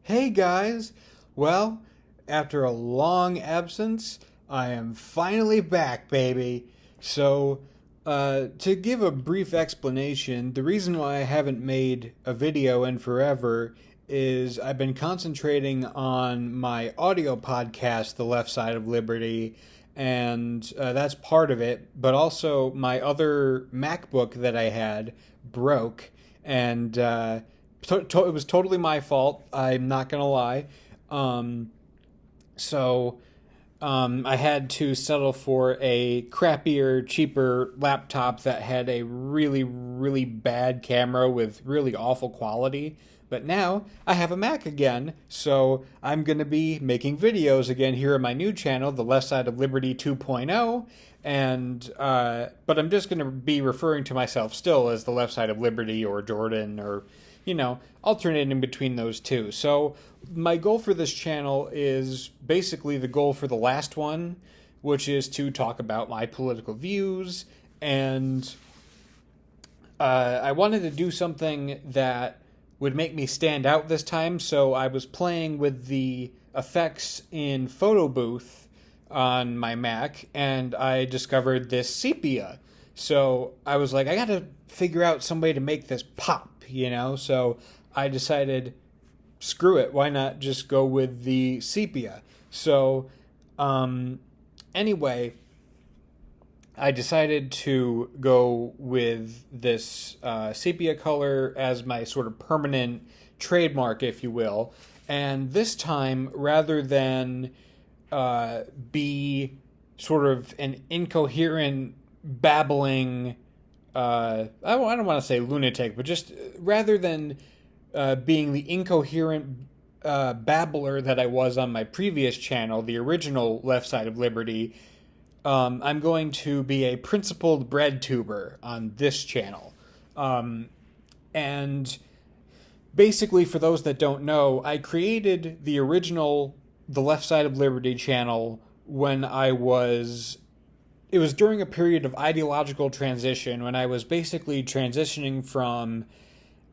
Hey guys! Well, after a long absence, I am finally back, baby. To give a brief explanation, the reason why I haven't made a video in forever is I've been concentrating on my audio podcast, The Left Side of Liberty, and that's part of it, but also my other MacBook that I had broke, and it was totally my fault. I'm not gonna lie. Um, so I had to settle for a crappier, cheaper laptop that had a really, really bad camera with really awful quality. But now I have a Mac again, so I'm going to be making videos again here on my new channel, The Left Side of Liberty 2.0. But I'm just going to be referring to myself still as The Left Side of Liberty or Jordan or, alternating between those two. So my goal for this channel is basically the goal for the last one, which is to talk about my political views. And I wanted to do something that would make me stand out this time, so I was playing with the effects in Photo Booth on my Mac, and I discovered this sepia. So I was like, I gotta figure out some way to make this pop. So I decided, screw it, why not just go with the sepia? So, anyway, I decided to go with this sepia color as my sort of permanent trademark, if you will. And this time, rather than be sort of an incoherent, babbling, I don't want to say lunatic, but just rather than being the incoherent babbler that I was on my previous channel, the original Left Side of Liberty, I'm going to be a principled BreadTuber on this channel. And basically, for those that don't know, I created the original The Left Side of Liberty channel when it was during a period of ideological transition when I was basically transitioning from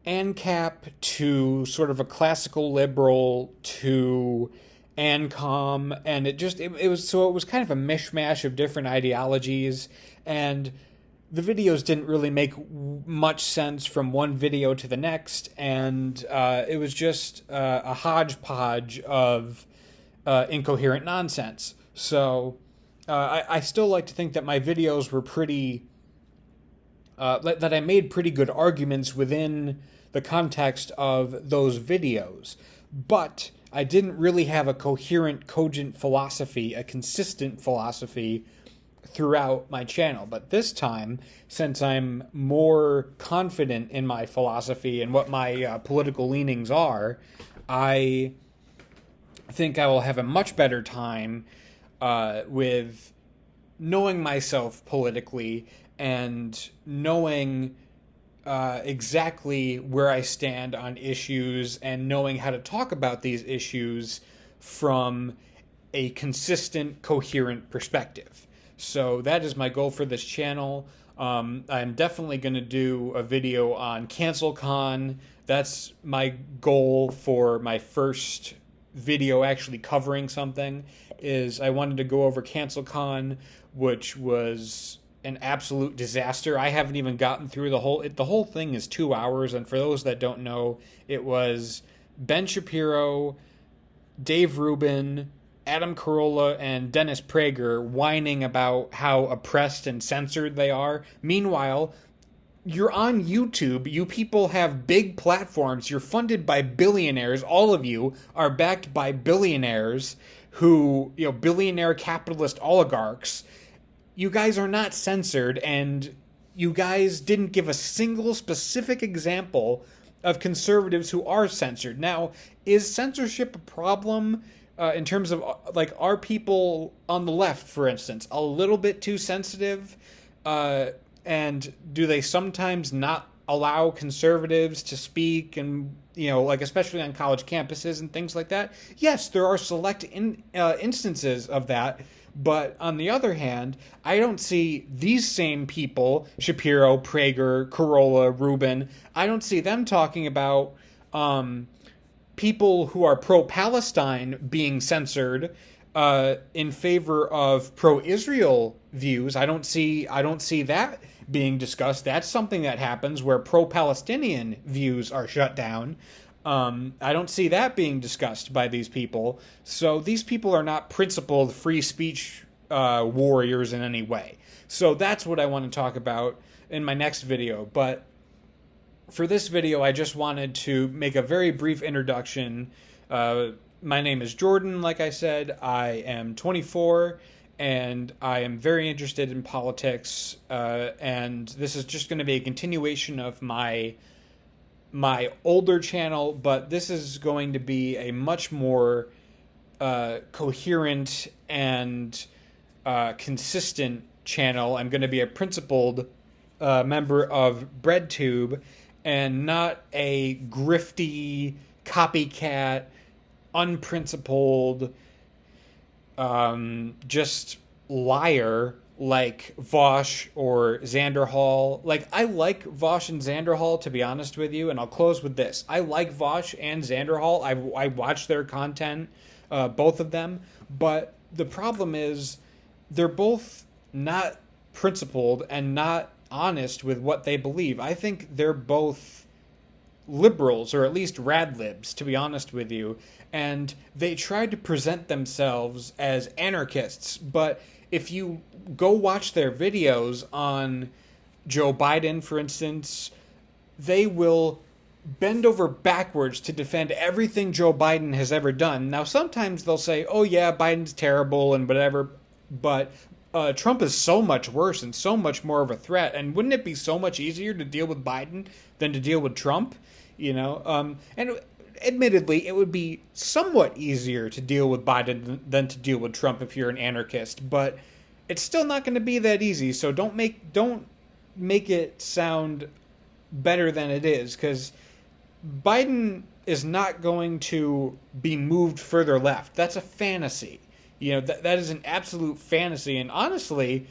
ANCAP to sort of a classical liberal to ANCOM, and it was kind of a mishmash of different ideologies, and the videos didn't really make much sense from one video to the next, and it was just a hodgepodge of incoherent nonsense. So I still like to think that my videos were that I made pretty good arguments within the context of those videos, but I didn't really have a coherent, cogent philosophy, a consistent philosophy throughout my channel. But this time, since I'm more confident in my philosophy and what my political leanings are, I think I will have a much better time with knowing myself politically and knowing exactly where I stand on issues and knowing how to talk about these issues from a consistent, coherent perspective. So that is my goal for this channel. I'm definitely going to do a video on CancelCon. That's my goal for my first video actually covering something, is I wanted to go over CancelCon, which was an absolute disaster. I haven't even gotten through the whole thing is 2 hours, and for those that don't know, it was Ben Shapiro, Dave Rubin, Adam Carolla, and Dennis Prager whining about how oppressed and censored they are. Meanwhile, you're on YouTube. You people have big platforms. You're funded by billionaires. All of you are backed by billionaires who, billionaire capitalist oligarchs. You guys are not censored, and you guys didn't give a single specific example of conservatives who are censored. Now, is censorship a problem in terms of, are people on the left, for instance, a little bit too sensitive? And do they sometimes not allow conservatives to speak and, especially on college campuses and things like that? Yes, there are select instances of that. But on the other hand, I don't see these same people, Shapiro, Prager, Carolla, Rubin, I don't see them talking about people who are pro-Palestine being censored in favor of pro-Israel views. I don't see that being discussed. That's something that happens where pro-Palestinian views are shut down. I don't see that being discussed by these people. So these people are not principled free speech warriors in any way. So that's what I want to talk about in my next video. But for this video, I just wanted to make a very brief introduction. My name is Jordan, like I said. I am 24, and I am very interested in politics. And this is just going to be a continuation of my older channel, but this is going to be a much more coherent and consistent channel. I'm going to be a principled member of BreadTube and not a grifty, copycat, unprincipled, just liar like Vosh or Xanderhall. Like, I like Vosh and Xanderhall, to be honest with you, and I'll close with this. I like Vosh and Xanderhall. I watch their content, both of them, but the problem is they're both not principled and not honest with what they believe. I think they're both liberals, or at least radlibs, to be honest with you, and they try to present themselves as anarchists, but if you go watch their videos on Joe Biden, for instance, they will bend over backwards to defend everything Joe Biden has ever done. Now, sometimes they'll say, oh yeah, Biden's terrible and whatever, but Trump is so much worse and so much more of a threat. And wouldn't it be so much easier to deal with Biden than to deal with Trump? You know, and admittedly, it would be somewhat easier to deal with Biden than to deal with Trump if you're an anarchist, but it's still not going to be that easy. So don't make it sound better than it is, because Biden is not going to be moved further left. That's a fantasy. You know, that is an absolute fantasy. And honestly,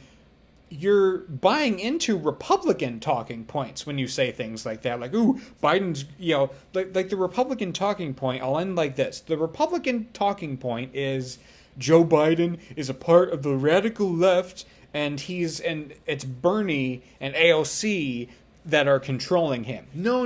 you're buying into Republican talking points when you say things like that. Like, ooh, Biden's, you know, like the Republican talking point, I'll end like this. The Republican talking point is Joe Biden is a part of the radical left, and it's Bernie and AOC that are controlling him. No.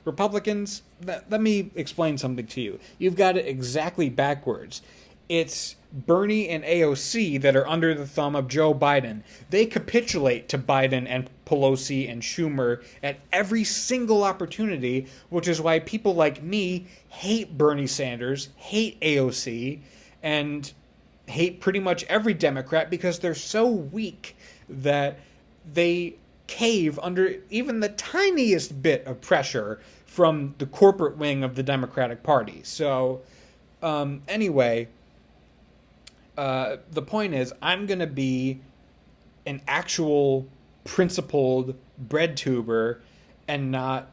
Republicans, let me explain something to you. You've got it exactly backwards. It's Bernie and AOC that are under the thumb of Joe Biden. They capitulate to Biden and Pelosi and Schumer at every single opportunity, which is why people like me hate Bernie Sanders, hate AOC, and hate pretty much every Democrat, because they're so weak that they cave under even the tiniest bit of pressure from the corporate wing of the Democratic Party. So, anyway, the point is, I'm going to be an actual principled BreadTuber and not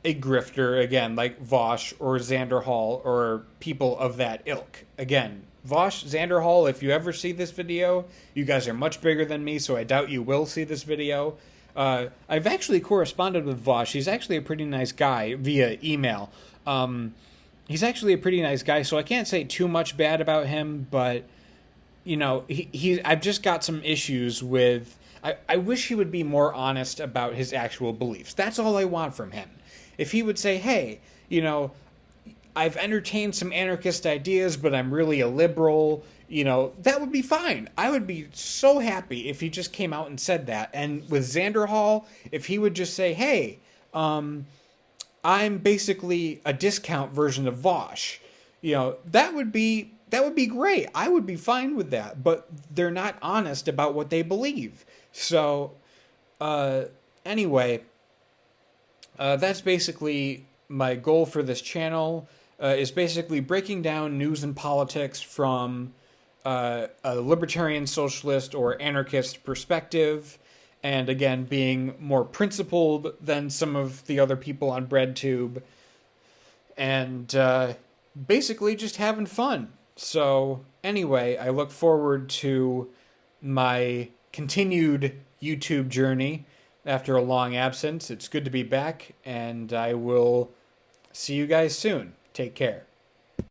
a grifter, again, like Vosh or Xanderhall or people of that ilk. Again, Vosh, Xanderhall, if you ever see this video, you guys are much bigger than me, so I doubt you will see this video. I've actually corresponded with Vosh. He's actually a pretty nice guy via email. He's actually a pretty nice guy, so I can't say too much bad about him, but you know, I've just got some issues with. I wish he would be more honest about his actual beliefs. That's all I want from him. If he would say, hey, you know, I've entertained some anarchist ideas, but I'm really a liberal, you know, that would be fine. I would be so happy if he just came out and said that. And with Xanderhall, if he would just say, hey, I'm basically a discount version of Vosh, you know, that would be great. I would be fine with that. But they're not honest about what they believe. So, anyway, that's basically my goal for this channel, is basically breaking down news and politics from a libertarian, socialist, or anarchist perspective, and again, being more principled than some of the other people on BreadTube, and basically just having fun. So, anyway, I look forward to my continued YouTube journey after a long absence. It's good to be back, and I will See you guys soon. Take care.